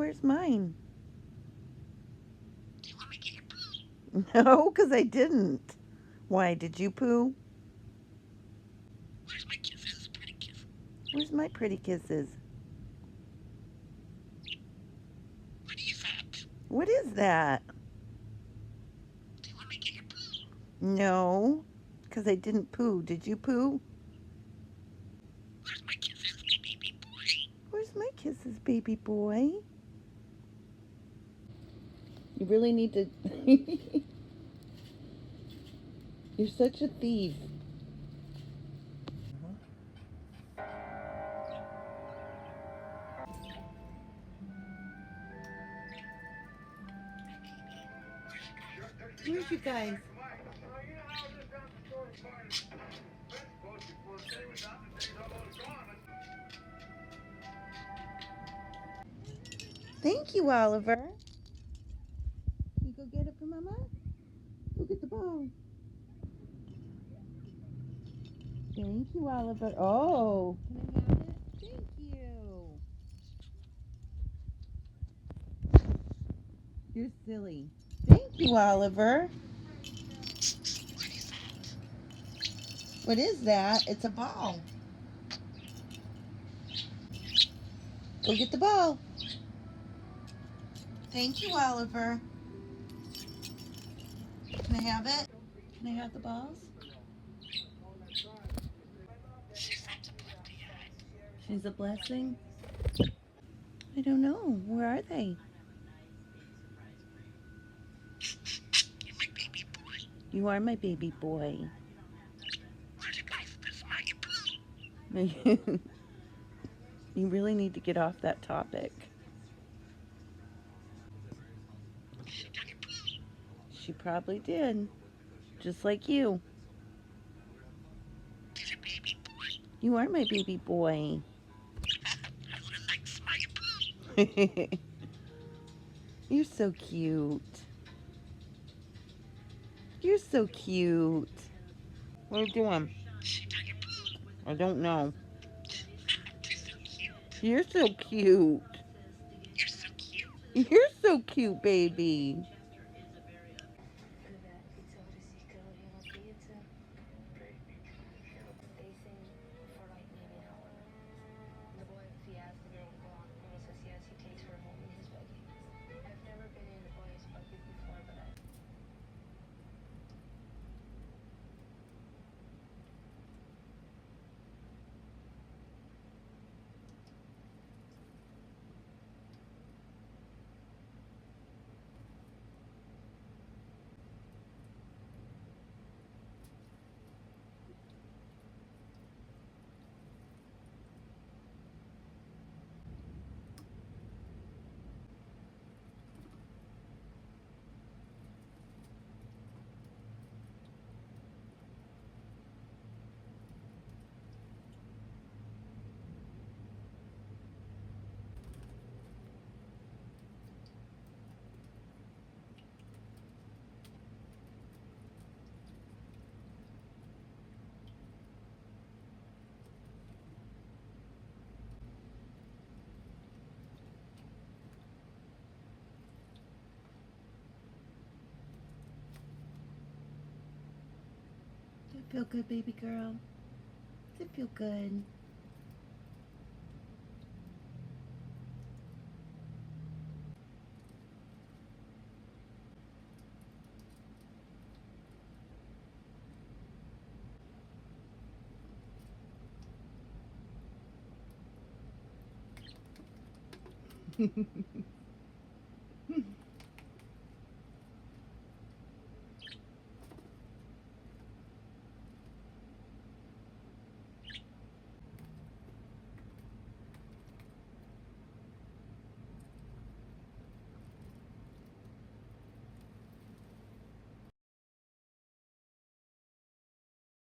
Where's mine? Do you want me to get your poo? No, because I didn't. Why, did you poo? Where's my kisses? Pretty kiss. Where's my pretty kisses? What is that? What is that? Do you want me to get your poo? No, because I didn't poo. Did you poo? Where's my kisses, baby boy? Where's my kisses, baby boy? You really need to... You're such a thief. Where's you guys? Thank you, Oliver. Can you go get it for Mama? Go get the ball. Thank you, Oliver. Oh, can I have it? Thank you. You're silly. Thank you, Oliver. What is that? It's a ball. Go get the ball. Thank you, Oliver. Can I have it? Can I have the balls? She's a blessing? I don't know. Where are they? You're my baby boy. You are my baby boy. Where's your guys? This is my poo. You really need to get off that topic. She got your poo. She probably did. Just like you. She's your baby boy. You are my baby boy. I would like to smell your poo. You're so cute. You're so cute. What are you doing? She got your poo. I don't know. You're so cute. You're so cute. You're so cute. You're so cute, baby. Does it feel good, baby girl? Does it feel good?